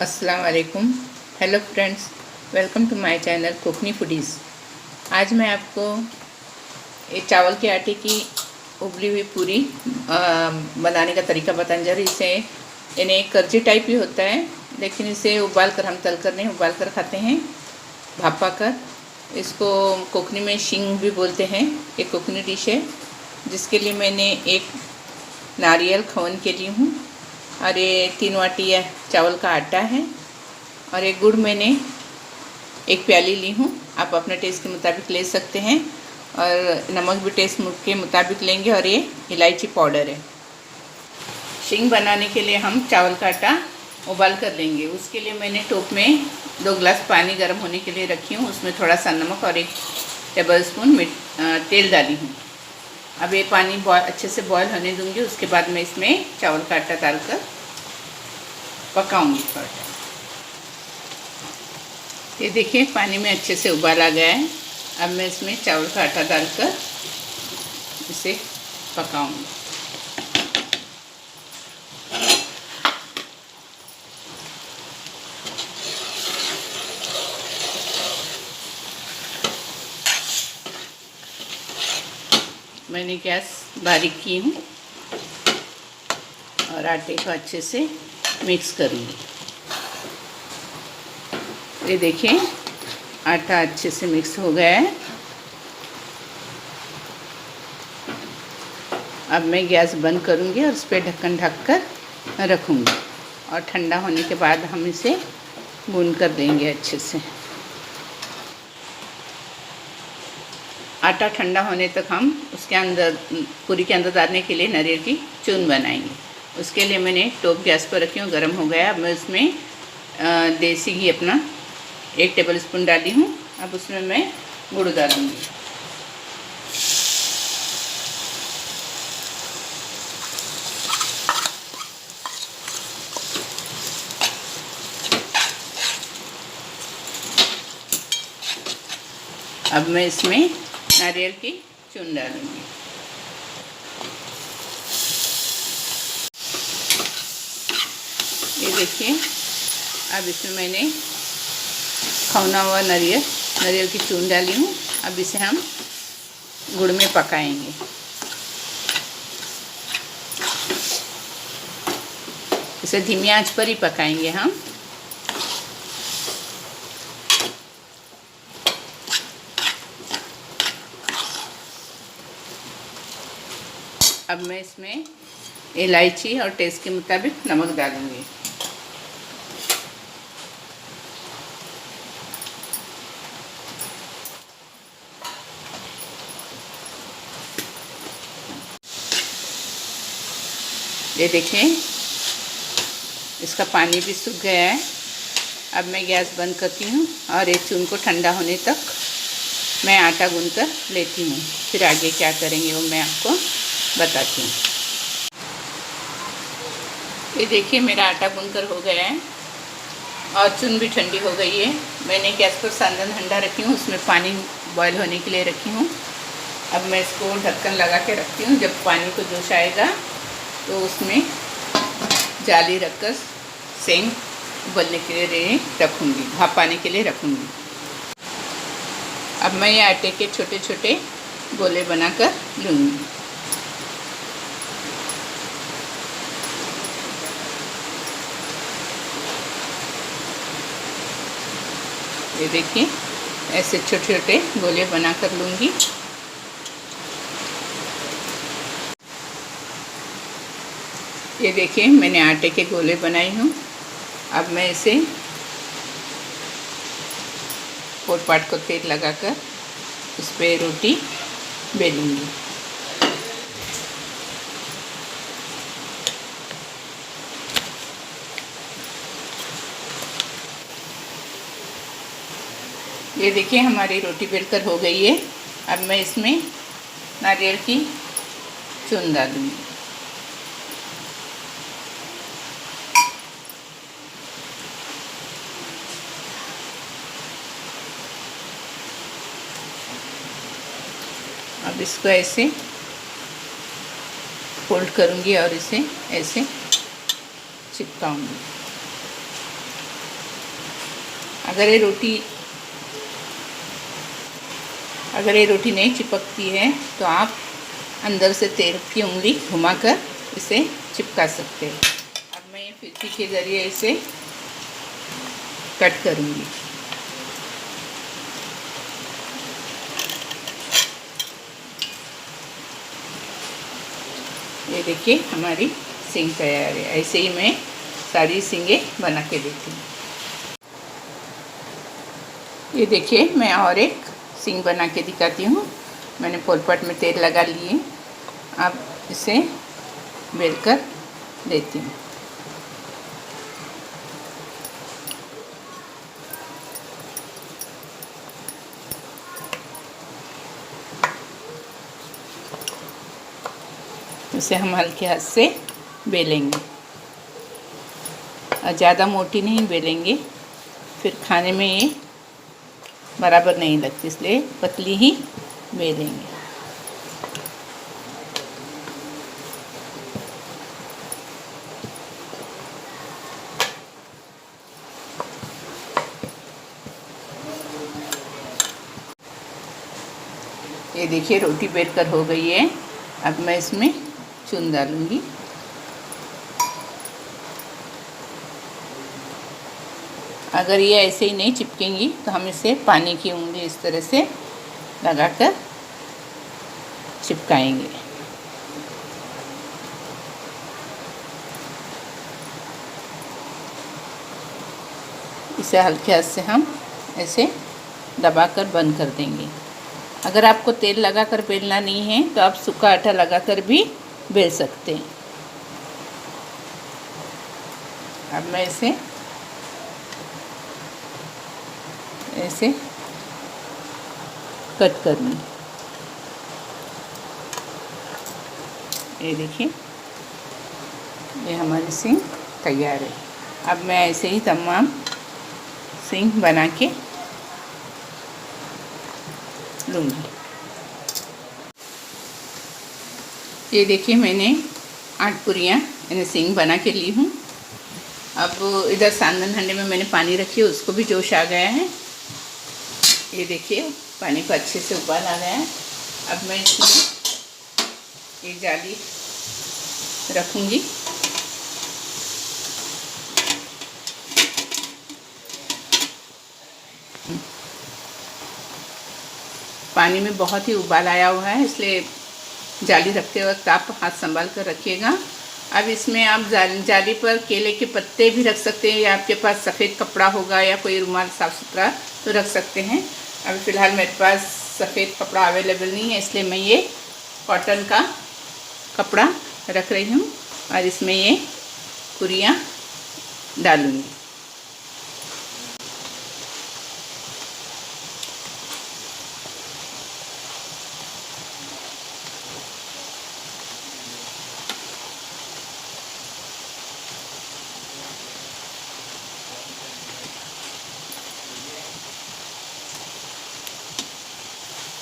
अस्सलाम वालेकुम। Hello friends, welcome to my channel Kokni foodies. आज मैं आपको ये चावल के आटे की उबली हुई पूरी बनाने का तरीका बताने जा रही हूँ। इसे यानी कर्जी टाइप ही होता है, लेकिन इसे उबाल कर, हम तल कर नहीं उबाल कर खाते हैं, भापा कर। इसको कोकनी में शिंग भी बोलते हैं। एक कोकनी डिश है जिसके लिए मैंने एक नारियल खवन के लिए हूँ, और ये 3 वाटी चावल का आटा है, और एक गुड़ मैंने 1 प्याली ली हूँ। आप अपने टेस्ट के मुताबिक ले सकते हैं, और नमक भी टेस्ट के मुताबिक लेंगे। और ये इलायची पाउडर है। शिंग बनाने के लिए हम चावल का आटा उबाल कर लेंगे। उसके लिए मैंने टोप में 2 गिलास पानी गर्म होने के लिए रखी हूँ। उसमें थोड़ा सा नमक और 1 टेबल स्पून तेल डाली हूँ। अब ये पानी अच्छे से बॉयल होने दूंगी। उसके बाद मैं इसमें चावल का आटा डालकर पकाऊंगी थोड़ा टाइम। ये देखिए, पानी में अच्छे से उबाल आ गया है। अब मैं इसमें चावल का आटा डालकर इसे पकाऊंगी। मैंने गैस बारीक की हूँ और आटे को अच्छे से मिक्स करूँगी। ये देखिए, आटा अच्छे से मिक्स हो गया है। अब मैं गैस बंद करूँगी और इस पर ढक्कन ढक कर रखूँगी, और ठंडा होने के बाद हम इसे भून कर देंगे अच्छे से। आटा ठंडा होने तक हम उसके अंदर, पूरी के अंदर डालने के लिए नारियल की चून बनाएंगे। उसके लिए मैंने टोप गैस पर रखी हूँ, गर्म हो गया। अब मैं उसमें देसी घी अपना 1 टेबल स्पून डाली हूँ। अब उसमें मैं गुड़ डालूँगी। अब मैं इसमें नारियल की चून डालूँगी। ये देखिए, अब इसमें मैंने खौना हुआ नारियल की चून डाली हूँ। अब इसे हम गुड़ में पकाएंगे। इसे धीमी आंच पर ही पकाएंगे हम। अब मैं इसमें इलायची और टेस्ट के मुताबिक नमक डालूँगी। ये देखें, इसका पानी भी सूख गया है। अब मैं गैस बंद करती हूँ और एक चून को ठंडा होने तक मैं आटा गूंद कर लेती हूँ। फिर आगे क्या करेंगे वो मैं आपको बताती हूँ। ये देखिए, मेरा आटा गूंद कर हो गया है और चून भी ठंडी हो गई है। मैंने गैस पर सांदन ठंडा रखी हूँ, उसमें पानी बॉयल होने के लिए रखी हूँ। अब मैं इसको ढक्कन लगा के रखती हूँ। जब पानी को जोश आएगा तो उसमें जाली रखकर सेंग उबलने के लिए रखूँगी, भाप पाने के लिए रखूँगी। अब मैं ये आटे के छोटे छोटे गोले बनाकर लूँगी। ये देखिए, ऐसे छोटे छोटे गोले बनाकर लूँगी। ये देखिए, मैंने आटे के गोले बनाई हूँ। अब मैं इसे पोटपाट को तेल लगाकर इस पे रोटी बेलूँगी। ये देखिए, हमारी रोटी बेलकर हो गई है। अब मैं इसमें नारियल की चून डालूँगी। अब इसको ऐसे फोल्ड करूँगी और इसे ऐसे चिपकाऊँगी। अगर ये रोटी नहीं चिपकती है तो आप अंदर से तेल की उंगली घुमाकर इसे चिपका सकते हैं। अब मैं ये फिरकी के ज़रिए इसे कट करूँगी। ये देखिए हमारी सींग तैयार है। ऐसे ही मैं सारी सींगें बना के देती हूँ। ये देखिए मैं और एक सींग बना के दिखाती हूँ। मैंने पोलपट में तेल लगा लिए। अब इसे बेलकर देती हूँ। इसे हम हल्के हाथ से बेलेंगे और ज़्यादा मोटी नहीं बेलेंगे, फिर खाने में ये बराबर नहीं लगती, इसलिए पतली ही बेलेंगे। ये देखिए रोटी बेलकर हो गई है। अब मैं इसमें चून डालूंगी। अगर ये ऐसे ही नहीं चिपकेंगी तो हम इसे पानी की उंगली इस तरह से लगाकर चिपकाएंगे। इसे हल्के हाथ से हम ऐसे दबाकर बंद कर देंगे। अगर आपको तेल लगाकर बेलना नहीं है तो आप सूखा आटा लगाकर भी बेल सकते हैं। अब मैं इसे ऐसे कट करूँगी। ये देखिए ये हमारी सींग तैयार है। अब मैं ऐसे ही तमाम सींग बना के लूँगी। ये देखिए मैंने 8 पूरियाँ यानी सींग बना के ली हूँ। अब इधर सांदन हंडे में मैंने पानी रखी है, उसको भी जोश आ गया है। ये देखिए पानी को अच्छे से उबाल आ गया है। अब मैं इसमें एक जाली रखूँगी। पानी में बहुत ही उबाल आया हुआ है, इसलिए जाली रखते वक्त आप हाथ संभाल कर रखिएगा। अब इसमें आप जाली पर केले के पत्ते भी रख सकते हैं, या आपके पास सफ़ेद कपड़ा होगा या कोई रुमाल साफ़ सुथरा तो रख सकते हैं। अभी फ़िलहाल मेरे पास सफ़ेद कपड़ा अवेलेबल नहीं है, इसलिए मैं ये कॉटन का कपड़ा रख रही हूँ और इसमें ये पूरियाँ डालूँगी।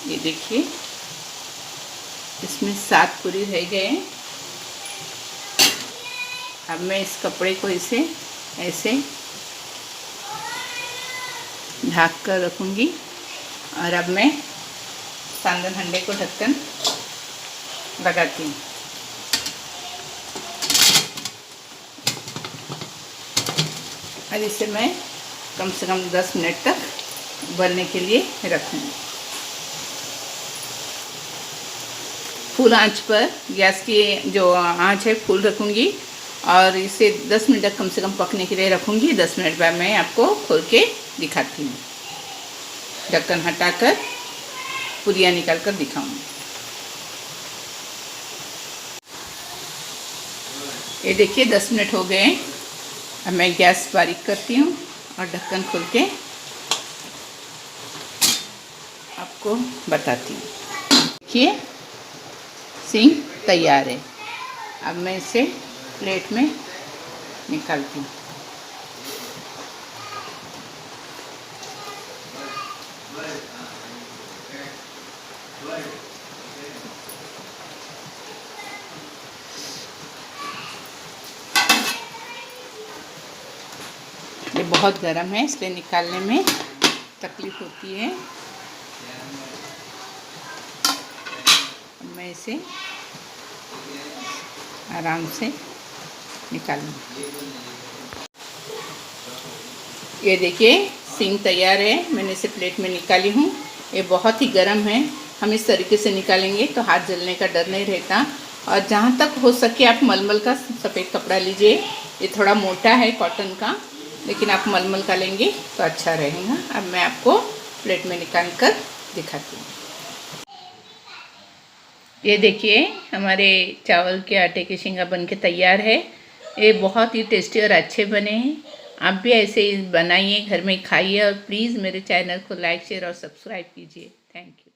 ये देखिए इसमें 7 पूरी रह गए हैं। अब मैं इस कपड़े को इसे ऐसे ढक कर रखूँगी और अब मैं सांदन हंडे को ढक्कन लगाती हूँ। और इसे मैं कम से कम 10 मिनट तक उबलने के लिए रखूँगी। फुल आंच पर गैस की जो आंच है फुल रखूँगी और इसे 10 मिनट तक कम से कम पकने के लिए रखूँगी। 10 मिनट बाद मैं आपको खोल के दिखाती हूँ। ढक्कन हटाकर पूरियाँ निकाल कर दिखाऊँगी। ये देखिए 10 मिनट हो गए। अब मैं गैस बारीक करती हूँ और ढक्कन खोल के आपको बताती हूँ। देखिए सींग तैयार है। अब मैं इसे प्लेट में निकालती हूँ। ये बहुत गर्म है, इसलिए निकालने में तकलीफ़ होती है। मैं इसे आराम से निकालूंगी। ये देखिए सींग तैयार है, मैंने इसे प्लेट में निकाली हूँ। ये बहुत ही गर्म है, हम इस तरीके से निकालेंगे तो हाथ जलने का डर नहीं रहता। और जहाँ तक हो सके आप मलमल का सफ़ेद कपड़ा लीजिए। ये थोड़ा मोटा है कॉटन का, लेकिन आप मलमल का लेंगे तो अच्छा रहेगा। अब मैं आपको प्लेट में निकाल कर दिखाती हूँ। ये देखिए हमारे चावल के आटे के शेंगा बन के तैयार है। ये बहुत ही टेस्टी और अच्छे बने हैं। आप भी ऐसे ही बनाइए, घर में खाइए और प्लीज़ मेरे चैनल को लाइक शेयर और सब्सक्राइब कीजिए। Thank you.